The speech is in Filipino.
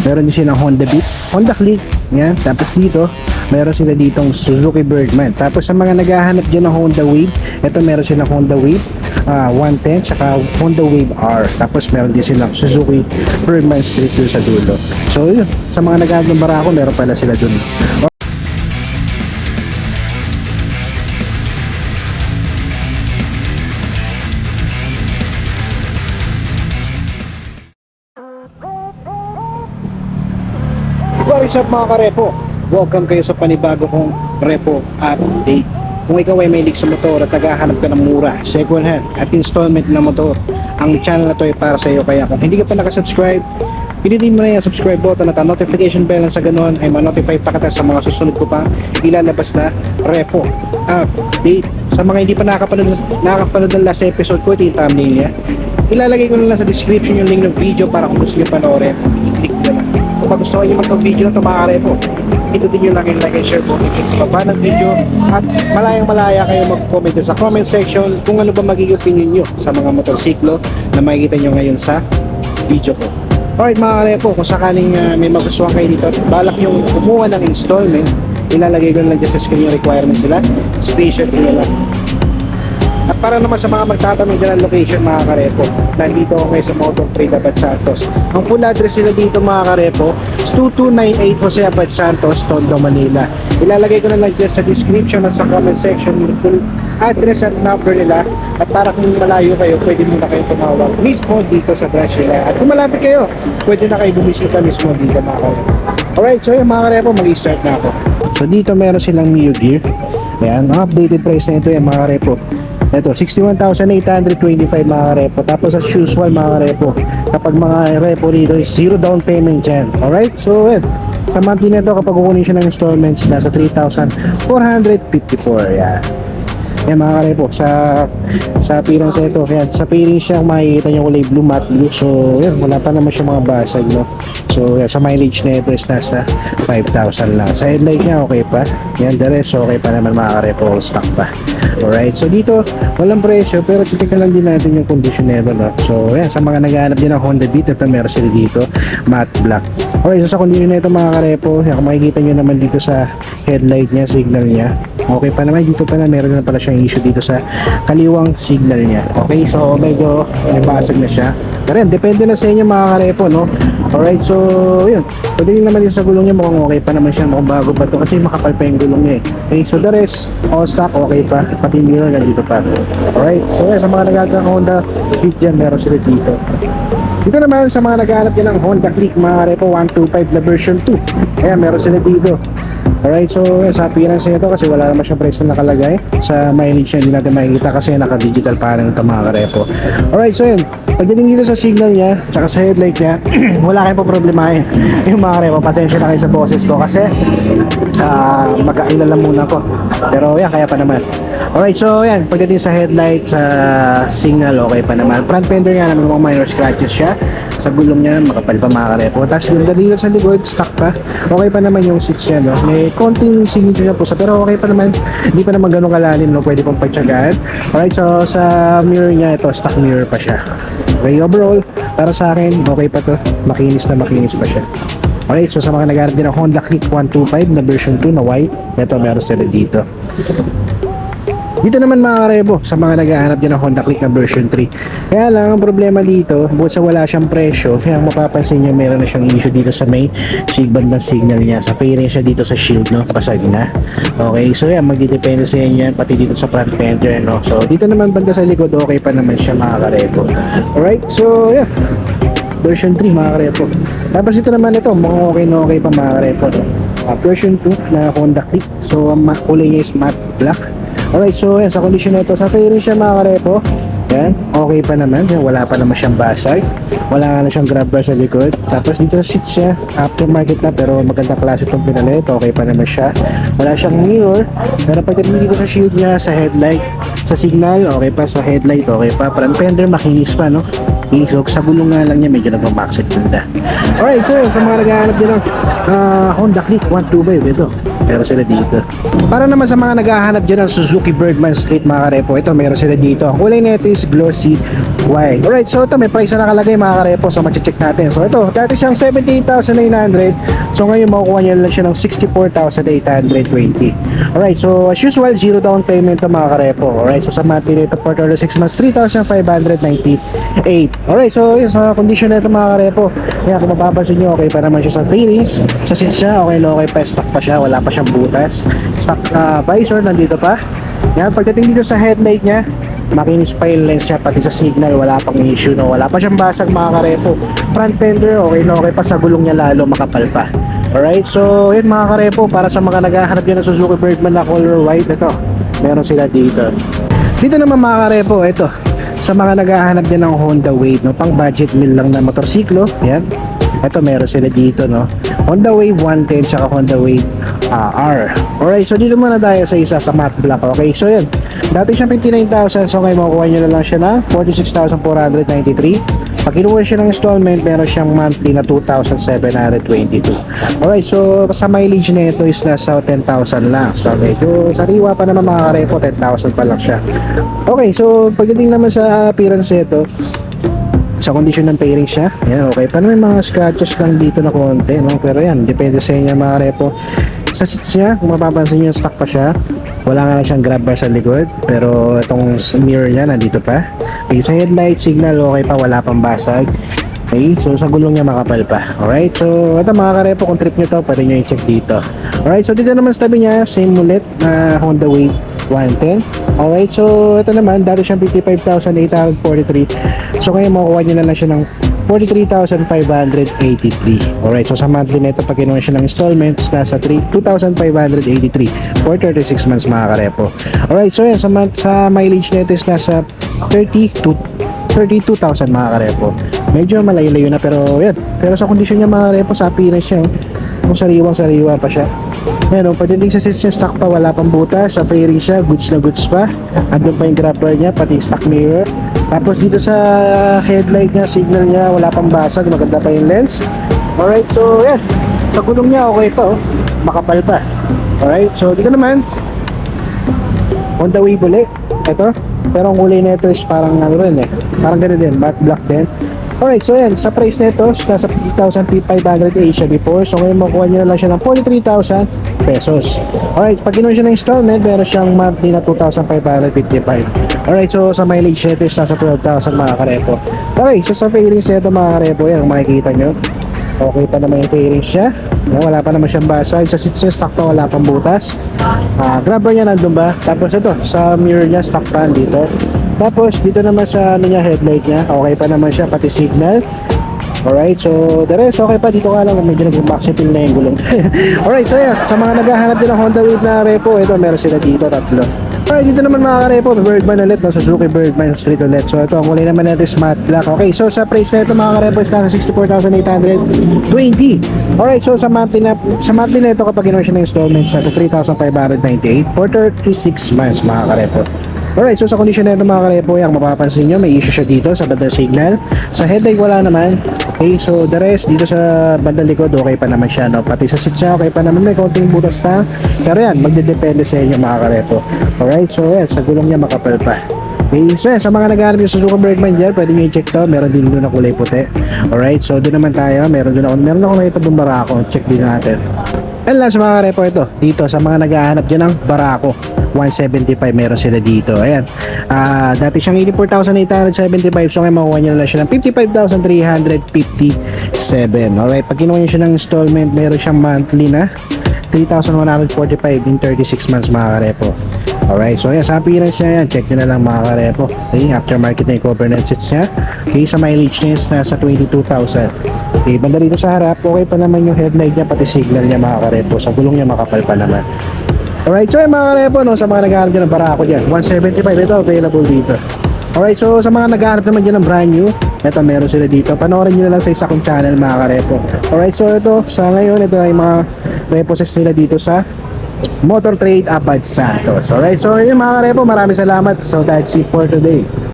Meron din silang Honda Beat, Honda Click, yan. Tapos dito, meron sila ditong Suzuki Birdman. Tapos sa mga naghahanap dyan ng Honda Wave, ito meron silang Honda Wave 110, tsaka Honda Wave R. Tapos meron din silang Suzuki Birdman Street dun sa dulo. So yun, sa mga naghahanap ng Barako, meron pala sila dun. What is up mga karepo? Welcome kayo sa panibago kong repo update. Kung ikaw ay mahilig sa motor at naghahanap ka ng mura, second hand at installment na motor, ang channel na to ay para sa iyo. Kaya kung hindi ka pa nakasubscribe, pinindin mo na yung subscribe button at ang notification bell, sa ganun ay ma-notify pa kita sa mga susunod ko pa ilalabas na repo update. Sa mga hindi pa nakakapanood ng last episode ko, ito yung thumbnail niya. Ilalagay ko na lang sa description yung link ng video para kung gusto nyo panoorin, i-click nyo lang. Kung magustuhan nyo mag video na ito mga karepo, pindutin nyo lang yung like and share button sa baba ng video, at malayang malaya kayo mag-comment sa comment section kung ano ba magiging opinion nyo sa mga motorsiklo na makikita nyo ngayon sa video ko. Alright mga karepo, kung sakaling may magustuhan kayo dito at balak nyo kumuha ng installment, ilalagay ko na lang dyan sa screen yung requirements sila, screenshot nyo lang. At para naman sa mga magtatanong dyan ng location mga karepo, nandito ako ngayon sa Motor Trade Abad Santos. Ang full address nila dito mga karepo is 2298 Jose Abad Santos, Tondo, Manila. Ilalagay ko na lang dyan sa description at sa comment section yung full address at number nila. At para kung malayo kayo, pwede muna kayo tumawag mismo dito sa branch nila. At kung malapit kayo, pwede na kayo bumisita mismo dito mga karepo. Alright, so yun mga karepo, mag-i-start na ako. So dito meron silang Mio Gear. Ayan, ang updated price na ito yan mga karepo. Ito, 61,825 mga repo. Tapos as usual mga repo, kapag mga repo dito is zero down payment dyan. Alright, so yun, sa monthly na ito kapag kukunin siya ng installments, nasa 3,454. Yan. Yan mga karepo, sa appearance ito, yan, sa pairing siya makikita nyo kulay blue, matte blue. So yan, wala pa naman siya mga basag, no? So yan, sa mileage na ito is nasa 5,000 lang. Sa headlight niya okay pa, yan, the rest okay pa naman mga karepo, all stock pa. Alright, so dito walang presyo pero titignan lang din natin yung condition nito, no? So yan, sa mga naghahanap din ng Honda Beat, ito meron sila dito, matte black. Alright, so sa condition nito mga karepo, yan, kung makikita nyo naman dito sa headlight niya, signal niya, okay pa naman. Dito pa na meron na pala siyang issue dito sa kaliwang signal niya. Okay, so medyo basag na siya. Pero yan, depende na sa inyo mga karepo, no? Alright, so yun, pwede rin naman yung sa gulong niya, mukhang okay pa naman siya, mukhang bago pa to kasi makapal pa yung gulong niya eh. Okay, so the rest, all stock, okay pa, pati mirror na dito pa. Alright, so yan, sa mga nagagang Honda Fit dyan, meron sila dito. Dito naman sa mga naghahanap din ng Honda Click mga repo 125 na version 2. Ayan, meron sila dito. Alright, so sa appearance nito kasi wala naman siyang price na nakalagay. Sa mileage niya, hindi natin makikita kasi naka-digital panel ito mga karepo. Alright, so yun, pagdating dito sa signal niya, tsaka sa headlight niya, wala kayong po problemahin. Yung mga karepo, pasensya na kayo sa boses ko kasi magkailan lang muna ko. Pero yan, kaya pa naman. Alright, so yan, pagdating sa headlight, sa signal, okay pa naman. Front fender nga naman, mga minor scratches siya. Sa gulong niya, makapal pa mga karepo. Tapos yung dito sa likod, stock pa. Okay pa naman yung seats niya, no? May konting signature na po sa, pero okay pa naman. Hindi pa naman ganun kalalim, no? Pwede pong pagtsagaan. Alright, so sa mirror niya, ito, stock mirror pa siya. Okay, overall, para sa akin, okay pa to. Makinis na makinis pa siya. Alright, so sa mga naghahanap din ng Honda Click 125 na version 2 na white, ito meron sila dito. Dito naman mga karebo, sa mga naghahanap din ng Honda Click na version 3. Kaya lang, ang problema dito, bukod sa wala siyang presyo, kaya mapapansin nyo, meron na siyang issue dito sa may sigband ng signal niya. Sa fairing siya dito sa shield, no? Pasag na. Okay, so yan, magdidepende sa inyo yan, pati dito sa front fender, no? So, dito naman banda sa likod, okay pa naman siya mga karebo. Alright, so yeah, version 3 mga karepo. Tapos ito naman ito, mukhang okay na okay pa mga karepo, no? Version 2 na Honda Click. So ang kulay niya is matte black. Alright, so yan, sa condition na ito, sa fairing siya mga karepo, yan, okay pa naman. Yan, wala pa naman siyang basag, wala nga na siyang grab bar sa likod. Tapos dito sa seats siya, aftermarket na pero maganda klase itong pinalit, okay pa naman siya. Wala siyang mirror, pero pagdating dito sa shield niya, sa headlight, sa signal, okay pa. Sa headlight, okay pa. Front fender, makinis pa, no? So, sa gulong nga lang niya, medyo nagmamaxit ganda. Alright, so sa mga naghahanap din ng Honda Click 125, ito, meron sila dito. Para naman sa mga naghahanap dyan ng Suzuki Birdman Street mga karepo, ito meron sila dito. Ang kulay nito is glossy white. Alright, so ito may price na nakalagay mga karepo sa check natin. So ito, dati siyang 78,900. So ngayon makukuha niya lang siya ng 64,820. Alright, so as usual, zero down payment to mga karepo. Alright, so sa monthly nito for 6 months, 3,598. Alright, so yun, sa condition nito mga karepo, kaya kung mapapansin nyo, okay pa naman siya sa fairings. Sa seats siya, okay na okay pa, stock pa siya, wala pa siyang butas. Stock visor, nandito pa. Yan, pagdating dito sa headlight niya, makinis pa yung lens niya, pati sa signal wala pang issue, no? Wala pa siyang basag mga karepo. Front fender okay na okay pa, sa gulong niya lalo makapal pa. Alright, so yun mga karepo, para sa mga naghahanap yan ng Suzuki Birdman na color white, ito meron sila dito. Dito naman mga karepo, ito sa mga naghahanap yan ng Honda Wave, no? Pang budget meal lang na motorsiklo, yan. Ito meron sila dito, no? Honda Wave 110 tsaka Honda Wave R. Alright, so dito muna tayo sa isa sa matte black. Okay, so yan, dati siyang 59,000, so ngayon makukuha nyo na lang siya na 46,493. Pag kinuha siya ng installment, meron siyang monthly na 2,722. Alright, so sa mileage na ito is nasa 10,000 lang. So medyo sariwa pa naman mga karepo, 10,000 pa lang siya. Okay, so pagdating naman sa appearance ito, sa condition ng fairing siya, yan, okay pa naman, mga scratches lang dito na konti, no? Pero yan, depende sa inyo mga repo. Sa seats niya, kung mapapansin nyo, stock pa siya, wala nga lang siyang grab bar sa likod, pero itong mirror niya nandito pa. Okay, sa headlight signal okay pa, wala pang basag. Okay, so sa gulong niya makapal pa. Alright, so ito mga karepo, kung trip nyo to, pwede nyo i-check dito. Alright, so dito naman sa tabi niya, same ulit na Honda Wave 110. Alright, so ito naman, dati siyang 55,843. So ngayon makukuha nyo na lang siya ng 43,583. Alright, so sa monthly nito, pag kinuha siya ng installments, nasa 2,583 for 36 months mga karepo. Alright, so yan, sa mileage nito is nasa 32,000 mga karepo. Medyo malayo-layo na, pero yan. Pero sa kondisyon niya mga karepo, sa appearance niya, kung sariwang-sariwa pa siya. Ayan, pagdating sa seats niya, stock pa, wala pang butas. Sa fairing siya, goods na goods pa. Andun pa yung grab bar niya, pati stock mirror. Tapos dito sa headlight niya, signal niya, wala pang basag, maganda pa yung lens. Alright, so yan. Sa gulong niya, okay pa, oh. Makapal pa. Alright, so dito naman, Honda Wave ulit. Ito. Pero ang kulay na ito is parang ano rin eh. Parang ganun din, matte black din. Alright, so yan, sa price nito, nasa 50,508 siya before. So ngayon makuha nyo na lang siya ng 43,000 pesos. Alright, pag kinuha siya ng installment, meron siyang monthly na 2,555. Alright, so sa mileage nito is nasa 12,000 mga karepo. Okay, so sa fairings nito mga karepo, yan, kung makikita nyo, okay pa naman yung fairings siya. Wala pa naman siyang basag. Sa seats niya, stock pa, wala pang butas. Grabber niya nandun ba? Tapos ito, sa mirror niya, stock pa dito. Tapos dito naman sa ano niya, headlight niya, okay pa naman siya, pati signal. Alright, so the rest okay pa. Dito ka lang, medyo nag-maxi fill na yung gulong. Alright, so yeah, sa mga naghahanap din ng Honda Wave na repo, ito meron sila dito, tatlo. Alright, dito naman mga karepo, Birdman ulit, no? Suzuki Birdman Street ulit. So ito, ang kulay naman natin is matte black. Okay, so sa price na ito mga karepo is nasa 64,820. Alright, so sa monthly na ito, kapag ginawa siya ng installments, nasa 3,598 for 36 months mga karepo. Alright, so sa condition na ito mga karepo, yung mapapansin nyo, may issue siya dito sa bandang signal. Sa headlight wala naman. Okay, so the rest dito sa bandang likod okay pa naman siya, no? Pati sa seats niya okay pa naman, may konting butas na. Pero yan, magdedepende sa inyo mga karepo. Alright, so yan, sa gulong niya makapal pa. Okay, so yan, sa mga naghahanap yung Suzuki Birdman dyan, pwede nyo i-check to. Meron din doon na kulay puti. Alright, so doon naman tayo, meron ako nakita doon barako. Check din natin. And last mga karepo, ito dito sa mga naghahanap dyan ng barako 175 meron sila dito. Ayan, dati siyang 84,875, so ngayon makuha nyo na lang siya ng 55,357. Alright, pag kinuha nyo siya ng installment, meron siyang monthly na 3,145 in 36 months mga karepo. Alright, so ayan, sa appearance niya yan, check nyo na lang mga karepo. Okay, aftermarket na yung cover net seats niya. Okay, sa mileage niya is nasa 22,000. Okay, banda rito sa harap, okay pa naman yung headlight niya, pati signal niya mga karepo. Sa gulong niya makapal pa naman. Alright, so yung mga karepo, no, sa mga naghahanap dyan ng barako dyan, 175, ito available dito. Alright, so sa mga naghahanap naman dyan ng brand new, ito meron sila dito. Panoorin nyo na lang sa isa kong channel mga karepo. Alright, so ito, sa ngayon, ito na yung mga reposes nila dito sa Motor Trade Abad Santos. Alright, so yun mga karepo, maraming salamat. So that's it for today.